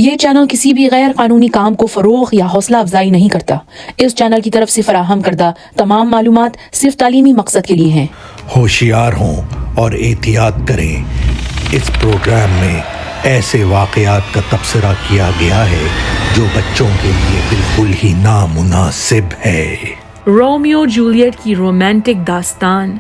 یہ چینل کسی بھی غیر قانونی کام کو فروغ یا حوصلہ افزائی نہیں کرتا۔ اس چینل کی طرف سے فراہم کردہ تمام معلومات صرف تعلیمی مقصد کے لیے ہیں۔ ہوشیار ہوں اور احتیاط کریں۔ اس پروگرام میں ایسے واقعات کا تبصرہ کیا گیا ہے جو بچوں کے لیے بالکل ہی نامناسب ہے۔ رومیو جولیٹ کی رومانٹک داستان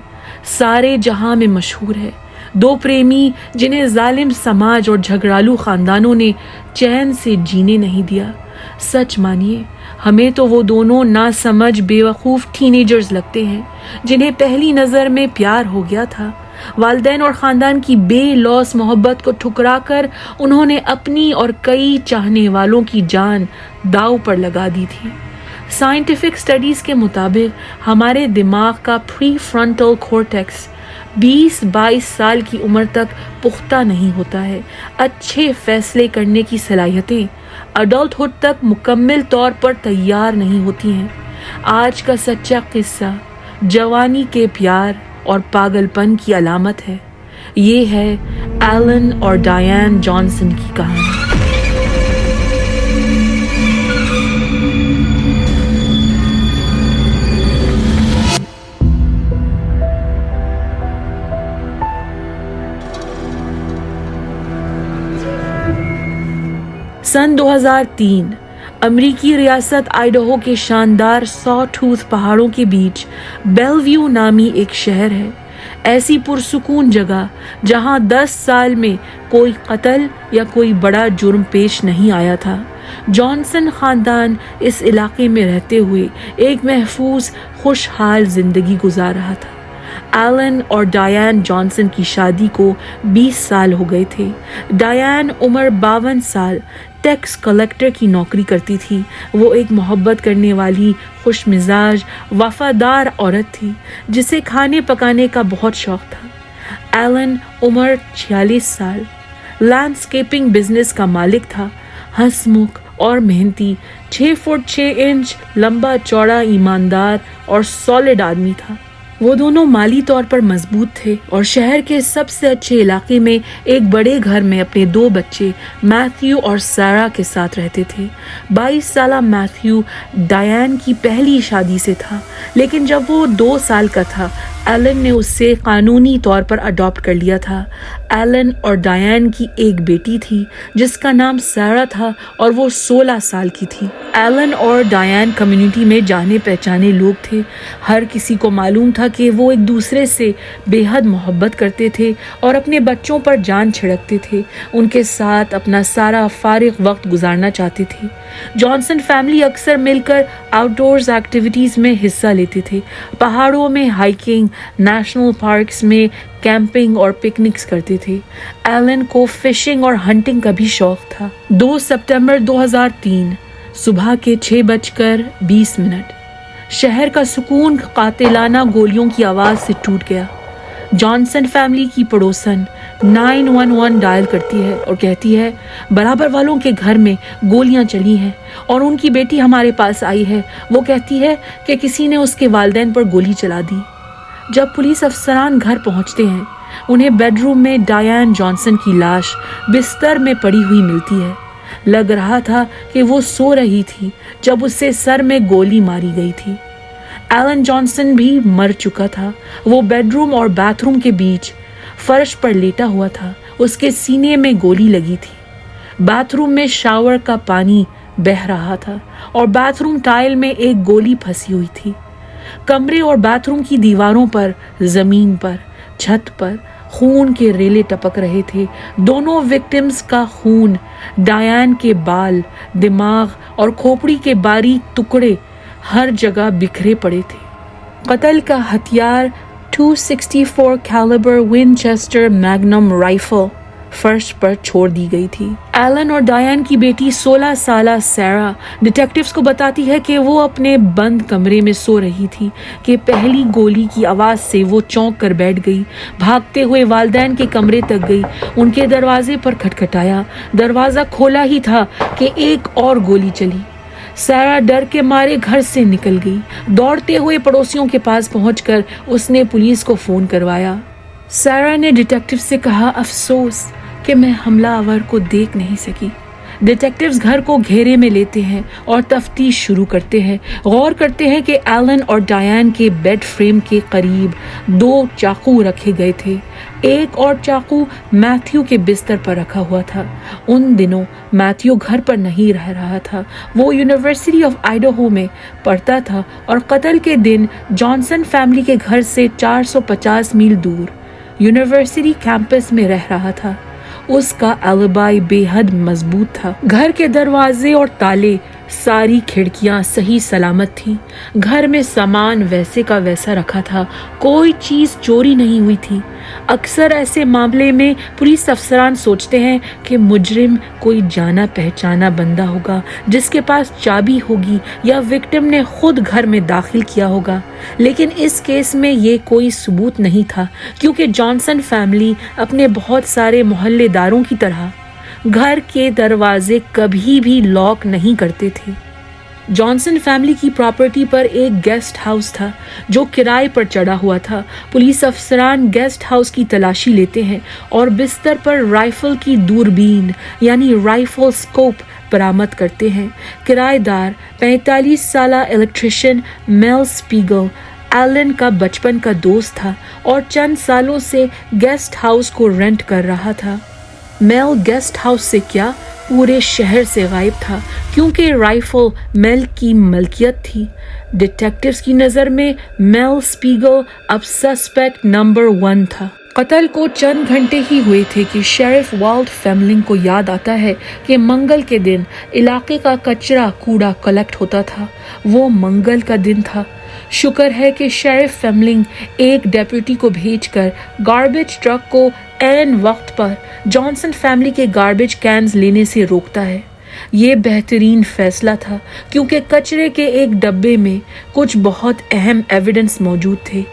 سارے جہاں میں مشہور ہے۔ دو پریمی جنہیں ظالم سماج اور جھگڑالو خاندانوں نے چین سے جینے نہیں دیا۔ سچ مانیے، ہمیں تو وہ دونوں ناسمجھ بے وقوف ٹینیجرز لگتے ہیں جنہیں پہلی نظر میں پیار ہو گیا تھا۔ والدین اور خاندان کی بے لوث محبت کو ٹھکرا کر انہوں نے اپنی اور کئی چاہنے والوں کی جان داؤ پر لگا دی تھی۔ سائنٹیفک سٹڈیز کے مطابق ہمارے دماغ کا پری فرنٹل کورٹیکس 20-22 سال کی عمر تک پختہ نہیں ہوتا ہے۔ اچھے فیصلے کرنے کی صلاحیتیں اڈلٹ ہوڈ تک مکمل طور پر تیار نہیں ہوتی ہیں۔ آج کا سچا قصہ جوانی کے پیار اور پاگل پن کی علامت ہے۔ یہ ہے ایلن اور ڈایان جانسن کی کہانی۔ سن 2003 امریکی ریاست آئیڈہو کے شاندار سا ٹوتھ پہاڑوں کے بیچ بیلویو نامی ایک شہر ہے۔ ایسی پرسکون جگہ جہاں 10 سال میں کوئی قتل یا کوئی بڑا جرم پیش نہیں آیا تھا۔ جانسن خاندان اس علاقے میں رہتے ہوئے ایک محفوظ خوشحال زندگی گزار رہا تھا۔ ایلن اور ڈایان جانسن کی شادی کو 20 سال ہو گئے تھے۔ ڈایان عمر 52 سال ٹیکس کلیکٹر کی نوکری کرتی تھی۔ وہ ایک محبت کرنے والی، خوش مزاج، وفادار عورت تھی جسے کھانے پکانے کا بہت شوق تھا۔ ایلن عمر 46 سال لینڈسکیپنگ بزنس کا مالک تھا۔ ہنس مکھ اور محنتی، 6 فٹ 6 انچ لمبا چوڑا، ایماندار اور سالڈ آدمی تھا۔ وہ دونوں مالی طور پر مضبوط تھے اور شہر کے سب سے اچھے علاقے میں ایک بڑے گھر میں اپنے 2 بچے میتھیو اور سارا کے ساتھ رہتے تھے۔ 22 سالہ میتھیو ڈایان کی پہلی شادی سے تھا، لیکن جب وہ 2 سال کا تھا ایلن نے اس سے قانونی طور پر اڈاپٹ کر لیا تھا۔ ایلن اور ڈایان کی ایک بیٹی تھی جس کا نام سارا تھا اور وہ 16 سال کی تھی۔ ایلن اور ڈایان کمیونٹی میں جانے پہچانے لوگ تھے۔ ہر کسی کو معلوم تھا کہ وہ ایک دوسرے سے بے حد محبت کرتے تھے اور اپنے بچوں پر جان چھڑکتے تھے۔ ان کے ساتھ اپنا سارا فارغ وقت گزارنا چاہتے تھے۔ جانسن فیملی اکثر مل کر آؤٹ ڈورز ایکٹیویٹیز میں حصہ لیتے تھے۔ پہاڑوں میں ہائکنگ، نیشنل پارکس میں کیمپنگ اور پکنکس کرتے تھے۔ ایلن کو فشنگ اور ہنٹنگ کا بھی شوق تھا۔ 2 ستمبر 2003 صبح کے 6:20 شہر کا سکون قاتلانہ گولیوں کی آواز سے ٹوٹ گیا۔ جانسن فیملی کی پڑوسن 911 ڈائل کرتی ہے اور کہتی ہے برابر والوں کے گھر میں گولیاں چلی ہیں اور ان کی بیٹی ہمارے پاس آئی ہے۔ وہ کہتی ہے کہ کسی نے اس کے والدین پر گولی چلا دی۔ جب پولیس افسران گھر پہنچتے ہیں انہیں بیڈ روم میں ڈایان جانسن کی لاش بستر میں پڑی ہوئی ملتی ہے۔ لگ رہا تھا کہ وہ سو رہی تھی جب اسے سر میں گولی ماری گئی تھی۔ ایلن جانسن بھی مر چکا تھا۔ وہ بیڈ روم اور باتھ روم کے بیچ فرش پر لیٹا ہوا تھا۔ اس کے سینے میں گولی لگی تھی۔ باتھ روم میں شاور کا پانی بہہ رہا تھا اور باتھ روم ٹائل میں ایک گولی پھنسی ہوئی تھی۔ کمرے اور باتھ روم کی دیواروں پر، زمین پر، چھت پر خون کے ریلے ٹپک رہے تھے۔ دونوں وکٹمز کا خون، ڈایان کے بال، دماغ اور کھوپڑی کے باریک ٹکڑے ہر جگہ بکھرے پڑے تھے۔ قتل کا ہتھیار 264 کیلیبر ونچسٹر میگنم رائفل فرش پر چھوڑ دی گئی تھی۔ ایلن اور ڈایان کی بیٹی 16 سالہ سارا ڈیٹیکٹیوز کو بتاتی ہے کہ وہ اپنے بند کمرے میں سو رہی تھی کہ پہلی گولی کی آواز سے وہ چونک کر بیٹھ گئی۔ بھاگتے ہوئے والدین کے کمرے تک گئی، ان کے دروازے پر کھٹکھٹایا۔ دروازہ کھولا ہی تھا کہ ایک اور گولی چلی۔ سارا ڈر کے مارے گھر سے نکل گئی۔ دوڑتے ہوئے پڑوسیوں کے پاس پہنچ کر اس نے پولیس کو فون کروایا۔ سارا نے ڈیٹیکٹیو سے کہا افسوس کہ میں حملہ آور کو دیکھ نہیں سکی۔ डिटेक्टिव्स घर को घेरे में लेते हैं और तफ्तीश शुरू करते हैं। गौर करते हैं कि एलन और डायन के बेड फ्रेम के करीब 2 चाकू रखे गए थे। एक और चाकू मैथ्यू के बिस्तर पर रखा हुआ था। उन दिनों मैथ्यू घर पर नहीं रह रहा था, वो यूनिवर्सिटी ऑफ आइडाहो में पढ़ता था और कत्ल के दिन जॉनसन फैमिली के घर से 450 मील दूर यूनिवर्सिटी कैंपस में रह रहा था। उसका एलिबाई बेहद मजबूत था। घर के दरवाजे और ताले, सारी खिड़कियां सही सलामत थीं। घर में सामान वैसे का वैसा रखा था, कोई चीज चोरी नहीं हुई थी। अक्सर ऐसे मामले में पुलिस अफसरान सोचते हैं कि मुजरिम कोई जाना पहचाना बंदा होगा जिसके पास चाबी होगी या विक्टिम ने खुद घर में दाखिल किया होगा, लेकिन इस केस में ये कोई सबूत नहीं था क्योंकि जॉनसन फैमिली अपने बहुत सारे मोहल्लेदारों की तरह घर के दरवाजे कभी भी लॉक नहीं करते थे। जॉनसन फैमिली की प्रॉपर्टी पर एक गेस्ट हाउस था जो किराए पर चढ़ा हुआ था। पुलिस अफसरान गेस्ट हाउस की तलाशी लेते हैं और बिस्तर पर राइफल की दूरबीन यानी राइफल स्कोप बरामद करते हैं। किराएदार 45 साला इलेक्ट्रिशियन मेल स्पीगल एलन का बचपन का दोस्त था और चंद सालों से गेस्ट हाउस को रेंट कर रहा था। मेल गेस्ट हाउस से क्या पूरे शहर से गायब था क्योंकि राइफल मेल की मलकियत थी। डिटेक्टिव्स की नज़र में मेल स्पीगल अब सस्पेक्ट नंबर 1 था। कत्ल को चंद घंटे ही हुए थे कि शेरिफ वाल्ट फेमलिंग को याद आता है कि मंगल के दिन इलाके का कचरा कूड़ा कलेक्ट होता था। वो मंगल का दिन था। शुक्र है कि शेरिफ फेमलिंग एक डेप्यूटी को भेजकर गार्बेज ट्रक को ऐन वक्त पर जॉनसन फैमिली के गार्बेज कैंस लेने से रोकता है। ये बेहतरीन फैसला था क्योंकि कचरे के एक डब्बे में कुछ बहुत अहम एविडेंस मौजूद थे।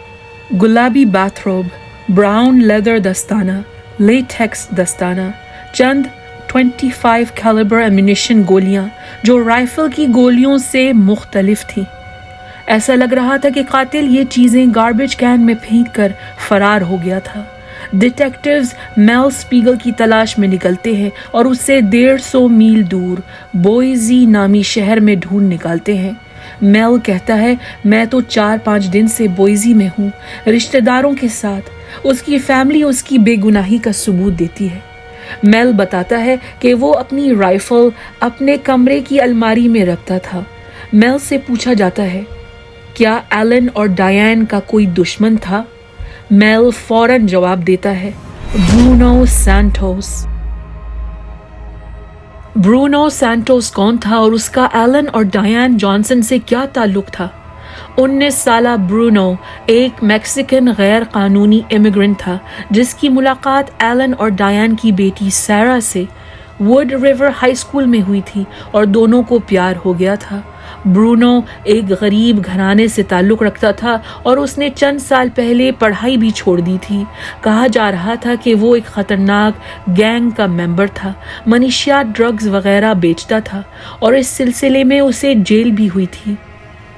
गुलाबी बाथरोब, ब्राउन लेदर दस्ताना, लेटेक्स दस्ताना, चंद 25 कैलिबर एम्यूनिशन गोलियां जो राइफल की गोलियों से मुख्तलिफ थी। ऐसा लग रहा था कि कातिल ये चीजें गार्बेज कैन में फेंक कर फरार हो गया था। डिटेक्टिव्स मेल स्पीगल की तलाश में निकलते हैं और उसे 150 मील दूर बोइजी नामी शहर में ढूंढ निकालते हैं। मेल कहता है, मैं तो 4-5 दिन से बोइजी में हूँ, रिश्तेदारों के साथ। उसकी फैमिली उसकी बेगुनाही का सबूत देती है। मेल बताता है कि वो अपनी राइफल अपने कमरे की अलमारी में रखता था। मेल से पूछा जाता है, क्या एलन और डायन का कोई दुश्मन था? मेल फौरन जवाब देता है, ब्रूनो सैंटोस। ब्रूनो सैंटोस कौन था और उसका एलन और डायन जॉनसन से क्या ताल्लुक था? 19 साला ब्रूनो एक मैक्सिकन गैर कानूनी इमिग्रेंट था जिसकी मुलाकात एलन और डायन की बेटी सैरा से वुड रिवर हाई स्कूल में हुई थी और दोनों को प्यार हो गया था। ब्रूनो एक गरीब घराने से ताल्लुक़ रखता था और उसने चंद साल पहले पढ़ाई भी छोड़ दी थी। कहा जा रहा था कि वो एक ख़तरनाक गैंग का मेंबर था, मनशियात ड्रग्स वगैरह बेचता था और इस सिलसिले में उसे जेल भी हुई थी।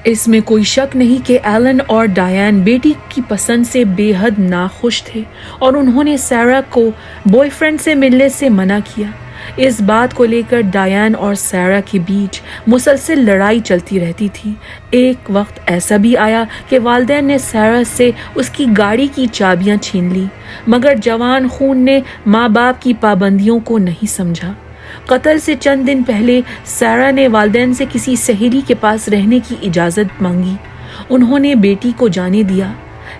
इसमें कोई शक नहीं कि एलन और डायन बेटी की पसंद से बेहद नाखुश थे और उन्होंने सैरा को बॉयफ्रेंड से मिलने से मना किया। इस बात को लेकर डायन और सैरा के बीच मुसलसल लड़ाई चलती रहती थी। एक वक्त ऐसा भी आया कि वालिदैन ने सैरा से उसकी गाड़ी की चाबियां छीन ली, मगर जवान खून ने माँ बाप की पाबंदियों को नहीं समझा। कत्ल से चंद दिन पहले सैरा ने वालिदैन से किसी सहेली के पास रहने की इजाज़त मांगी। उन्होंने बेटी को जाने दिया,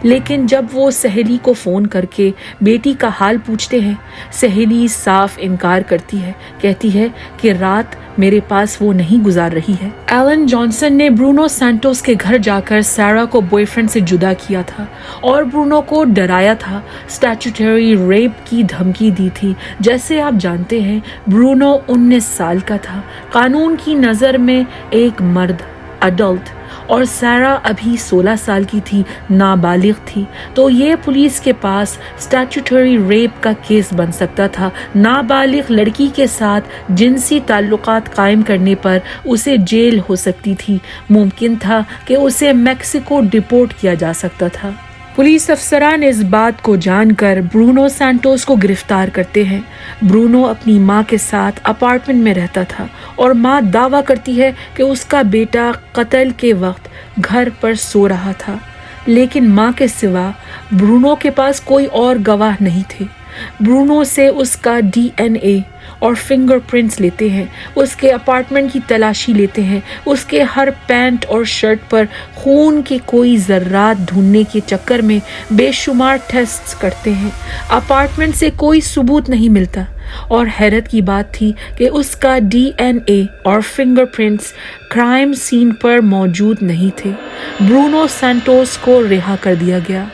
लेकिन जब वो सहेली को फ़ोन करके बेटी का हाल पूछते हैं, सहेली साफ इनकार करती है, कहती है कि रात मेरे पास वो नहीं गुजार रही है। एलन जॉनसन ने ब्रूनो सैंटोस के घर जाकर सैरा को बॉयफ्रेंड से जुदा किया था और ब्रूनो को डराया था, स्टैट्यूटरी रेप की धमकी दी थी। जैसे आप जानते हैं, ब्रूनो 19 साल का था, कानून की नज़र में एक मर्द, अडल्ट, और सैरा अभी 16 साल की थी, नाबालिग थी। तो ये पुलिस के पास स्टैट्यूटरी रेप का केस बन सकता था। नाबालिग लड़की के साथ जिनसी ताल्लुकात कायम करने पर उसे जेल हो सकती थी। मुमकिन था कि उसे मेक्सिको डिपोर्ट किया जा सकता था। पुलिस अफसरान इस बात को जानकर ब्रूनो सैंटोस को गिरफ्तार करते हैं। ब्रूनो अपनी माँ के साथ अपार्टमेंट में रहता था और माँ दावा करती है कि उसका बेटा कत्ल के वक्त घर पर सो रहा था, लेकिन माँ के सिवा ब्रूनो के पास कोई और गवाह नहीं थे। ब्रूनो से उसका डीएनए और फिंगरप्रिंट्स लेते हैं, उसके अपार्टमेंट की तलाशी लेते हैं, उसके हर पैंट और शर्ट पर खून के कोई ज़र्रात ढूंढने के चक्कर में बेशुमार टेस्ट्स करते हैं। अपार्टमेंट से कोई सबूत नहीं मिलता और हैरत की बात थी कि उसका डीएनए और फिंगरप्रिंट्स क्राइम सीन पर मौजूद नहीं थे। ब्रूनो सैंटोस को रिहा कर दिया गया।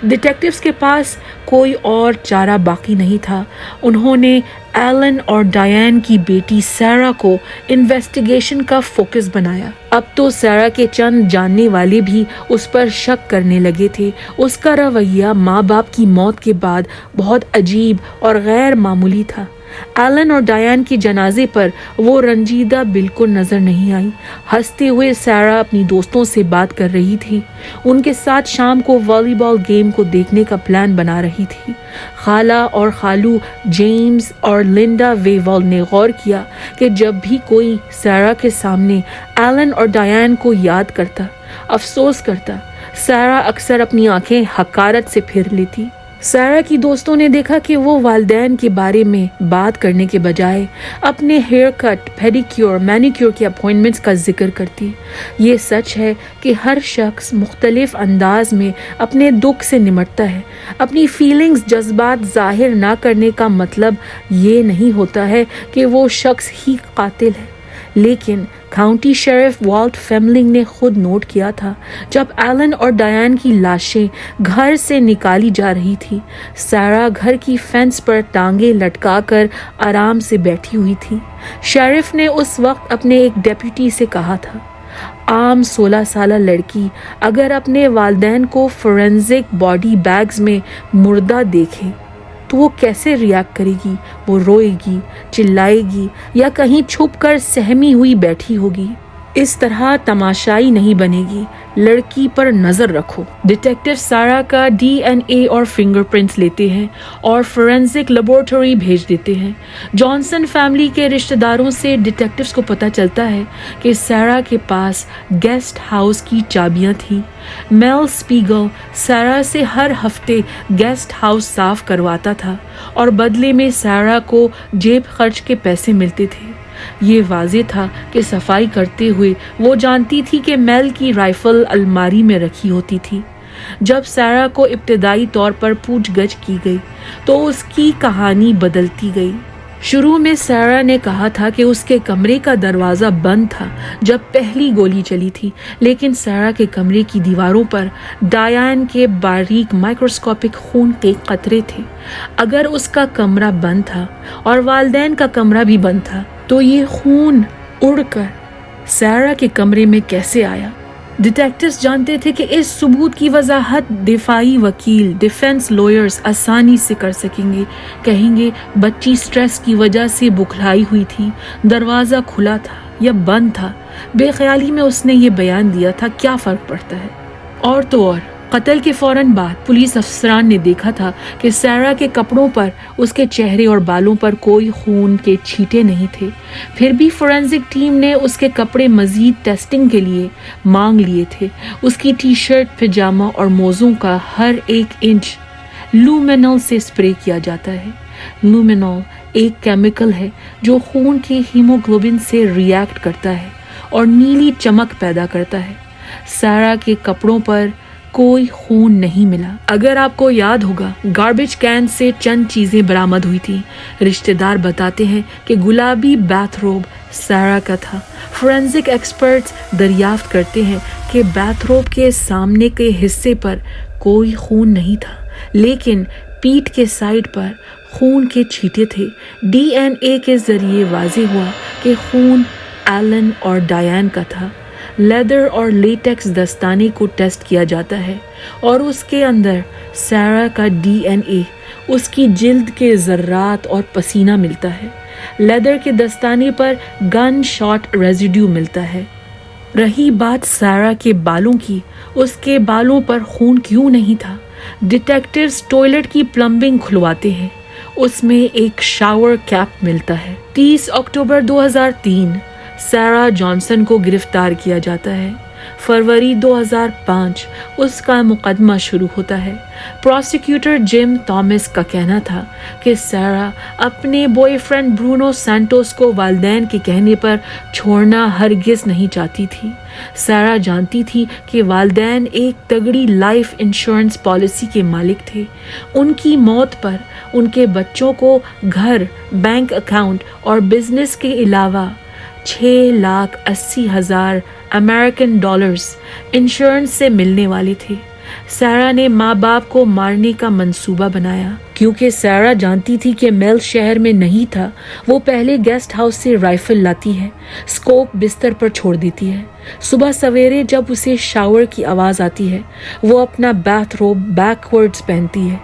डिटेक्टिव्स के पास कोई और चारा बाकी नहीं था। उन्होंने एलन और डायन की बेटी सैरा को इन्वेस्टिगेशन का फोकस बनाया। अब तो सैरा के चंद जानने वाले भी उस पर शक करने लगे थे। उसका रवैया माँ बाप की मौत के बाद बहुत अजीब और गैर मामूली था। एलन और डायन के जनाजे पर वो रंजीदा बिल्कुल नजर नहीं आई। हंसते हुए सैरा अपनी दोस्तों से बात कर रही थी। उनके साथ शाम को वॉलीबॉल गेम को देखने का प्लान बना रही थी। खाला और खालू जेम्स और लिंडा वेवॉल ने गौर किया कि जब भी कोई सैरा के सामने एलन और डायन को याद करता, अफसोस करता, सैरा अक्सर अपनी आंखें हकारत से फेर लेती। सैरा की दोस्तों ने देखा कि वो वालिदैन के बारे में बात करने के बजाय अपने हेयर कट, पेडिक्योर, मैनिक्योर के अपॉइंटमेंट्स का जिक्र करती। ये सच है कि हर शख्स मुख्तलिफ अंदाज में अपने दुख से निमटता है। अपनी फीलिंग्स, जज्बात जाहिर ना करने का मतलब ये नहीं होता है कि वो शख्स ही कातिल है। लेकिन काउंटी शेरिफ वाल्ट फेमलिंग ने खुद नोट किया था, जब एलन और डायन की लाशें घर से निकाली जा रही थी, सैरा घर की फेंस पर टांगे लटकाकर आराम से बैठी हुई थी। शेरिफ ने उस वक्त अपने एक डेप्यूटी से कहा था, आम 16 साल लड़की अगर अपने वालिदैन को फोरेंसिक बॉडी बैग्स में मुर्दा देखे तो वो कैसे रिएक्ट करेगी? वो रोएगी, चिल्लाएगी या कहीं छुपकर सहमी हुई बैठी होगी? इस तरह तमाशाई नहीं बनेगी। लड़की पर नजर रखो। डिटेक्टिव सारा का डीएनए और फिंगरप्रिंट्स लेते हैं और फोरेंसिक लेबोरेटरी भेज देते हैं। जॉनसन फैमिली के रिश्तेदारों से डिटेक्टिव्स को पता चलता है कि सारा के पास गेस्ट हाउस की चाबियां थी। मेल स्पीगल सारा से हर हफ्ते गेस्ट हाउस साफ करवाता था और बदले में सारा को जेब खर्च के पैसे मिलते थे। ये वाज़ेह था कि सफाई करते हुए वो जानती थी कि मेल की राइफल अलमारी में रखी होती थी। जब सारा को इब्तिदाई तौर पर पूछगछ की गई तो उसकी कहानी बदलती गई। शुरू में सारा ने कहा था कि उसके कमरे का दरवाज़ा बंद था जब पहली गोली चली थी, लेकिन सारा के कमरे की दीवारों पर डायन के बारीक माइक्रोस्कोपिक खून के कतरे थे। अगर उसका कमरा बंद था और वालिदैन का कमरा भी बंद था तो ये खून उड़कर सारा के कमरे में कैसे आया? डिटेक्टिव्स जानते थे कि इस सबूत की वजाहत दिफाई वकील, डिफेंस लॉयर्स आसानी से कर सकेंगे। कहेंगे बच्ची स्ट्रेस की वजह से बुखलाई हुई थी, दरवाज़ा खुला था या बंद था, बेख्याली में उसने ये बयान दिया था, क्या फ़र्क पड़ता है? और तो और कत्ल के फौरन बाद पुलिस अफसरान ने देखा था कि सारा के कपड़ों पर, उसके चेहरे और बालों पर कोई खून के छींटे नहीं थे। फिर भी फोरेंसिक टीम ने उसके कपड़े मजीद टेस्टिंग के लिए मांग लिए थे। उसकी टी शर्ट, पिजामा और मोज़ों का हर एक इंच लूमिनॉल से स्प्रे किया जाता है। लूमिनॉल एक केमिकल है जो खून के हीमोग्लोबिन से रिएक्ट करता है और नीली चमक पैदा करता है। सारा के कपड़ों पर कोई खून नहीं मिला। अगर आपको याद होगा, गार्बेज कैन से चंद चीजें बरामद हुई थी। रिश्तेदार बताते हैं कि गुलाबी बाथरोब सारा का था। फोरेंसिक एक्सपर्ट्स दरियाफ्त करते हैं कि बाथरोब के सामने के हिस्से पर कोई खून नहीं था, लेकिन पीठ के साइड पर खून के छींटे थे। डीएनए के जरिए वाज़ेह हुआ कि खून एलन और डायन का था। लेदर और लेटेक्स दस्ताने को टेस्ट किया जाता है और उसके अंदर सारा का डीएनए, उसकी जिल्द के ज़र्रात और पसीना मिलता है। लेदर के दस्ताने पर गन शॉट रेजिड्यू मिलता है। रही बात सारा के बालों की, उसके बालों पर खून क्यों नहीं था? डिटेक्टिव्स टॉयलेट की प्लम्बिंग खुलवाते हैं, उसमें एक शावर कैप मिलता है। 30 अक्टूबर 2003 सारा जॉनसन को गिरफ्तार किया जाता है। फरवरी 2005 उसका मुकदमा शुरू होता है। प्रोसिक्यूटर जिम थॉमस का कहना था कि सारा अपने बॉयफ्रेंड ब्रूनो सैंटोस को वालिदैन के कहने पर छोड़ना हरगिज नहीं चाहती थी। सारा जानती थी कि वालिदैन एक तगड़ी लाइफ इंश्योरेंस पॉलिसी के मालिक थे। उनकी मौत पर उनके बच्चों को घर, बैंक अकाउंट और बिजनेस के अलावा 6,80,000 अमेरिकन डॉलर्स इंश्योरेंस से मिलने वाले थे। सारा ने माँ बाप को मारने का मंसूबा बनाया। क्योंकि सारा जानती थी कि मेल शहर में नहीं था, वो पहले गेस्ट हाउस से राइफल लाती है, स्कोप बिस्तर पर छोड़ देती है। सुबह सवेरे जब उसे शावर की आवाज़ आती है, वो अपना बाथरोब बैकवर्ड्स पहनती है।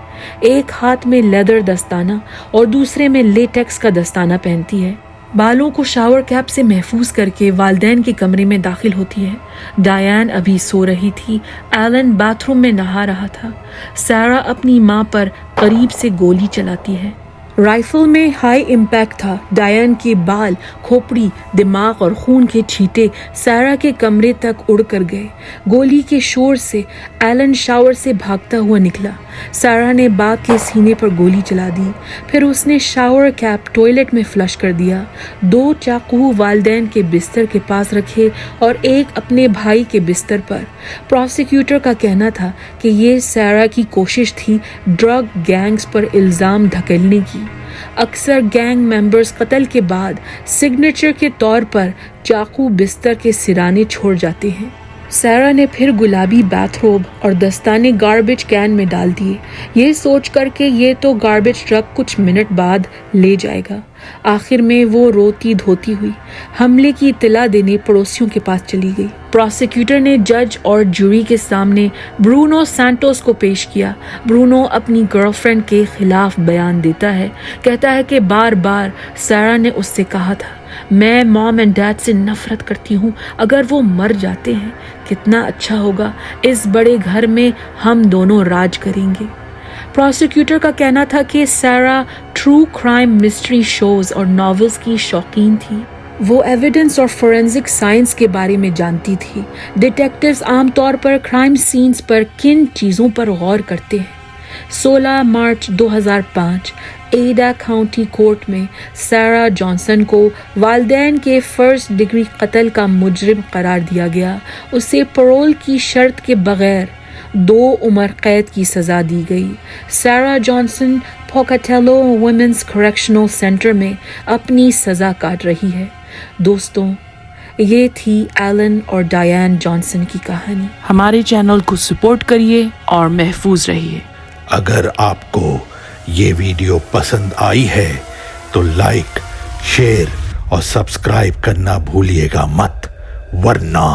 एक हाथ में लेदर दस्ताना और दूसरे में लेटेक्स का दस्ताना पहनती है। बालों को शावर कैप से महफूज करके वालिदैन के कमरे में दाखिल होती है। डायन अभी सो रही थी, एलन बाथरूम में नहा रहा था। सारा अपनी माँ पर करीब से गोली चलाती है। राइफल में हाई इम्पैक्ट था। डायन के बाल, खोपड़ी, दिमाग और खून के छींटे सारा के कमरे तक उड़ कर गए। गोली के शोर से एलन शावर से भागता हुआ निकला। सारा ने बाप के सीने पर गोली चला दी। फिर उसने शावर कैप टॉयलेट में फ्लश कर दिया। 2 चाकू वालिदैन के बिस्तर के पास रखे और एक अपने भाई के बिस्तर पर। प्रोसिक्यूटर का कहना था कि ये सारा की कोशिश थी ड्रग गैंग्स पर इल्ज़ाम ढकेलने की। अक्सर गैंग मेंबर्स कत्ल के बाद सिग्नेचर के तौर पर चाकू बिस्तर के सिराने छोड़ जाते हैं। सारा ने फिर गुलाबी बाथरोब और दस्ताने गार्बेज कैन में डाल दिए, ये सोच कर के ये तो गार्बेज ट्रक कुछ मिनट बाद ले जाएगा। आखिर में वो रोती धोती हुई हमले की इत्तला देने पड़ोसियों के पास चली गई। प्रोसिक्यूटर ने जज और जूरी के सामने ब्रूनो सैंटोस को पेश किया। ब्रूनो अपनी गर्लफ्रेंड के खिलाफ बयान देता है, कहता है कि बार बार सारा ने उससे कहा था, मैं मॉम एंड डैड से नफरत करती हूँ, अगर वो मर जाते हैं कितना अच्छा होगा, इस बड़े घर में हम दोनों राज करेंगे। प्रोसिक्यूटर का कहना था कि सारा ट्रू क्राइम मिस्ट्री शोज और नॉवेल्स की शौकीन थी। वो एविडेंस और फोरेंसिक साइंस के बारे में जानती थी। डिटेक्टिव्स आमतौर पर क्राइम सीन्स पर किन चीज़ों पर गौर करते हैं। 16 मार्च 2005 एडा काउंटी कोर्ट में सारा जॉनसन को वालिदैन के फर्स्ट डिग्री कत्ल का मुजरिम करार दिया गया। उसे पैरोल की शर्त के बगैर 2 उम्र कैद की सज़ा दी गई। सारा जॉनसन पोकाटेलो वुमेन्स करेक्शनल सेंटर में अपनी सज़ा काट रही है। दोस्तों, ये थी एलन और डायन जॉनसन की कहानी। हमारे चैनल को सपोर्ट करिए और महफूज रहिए। अगर आपको ये वीडियो पसंद आई है तो लाइक, शेयर और सब्सक्राइब करना भूलिएगा मत, वरना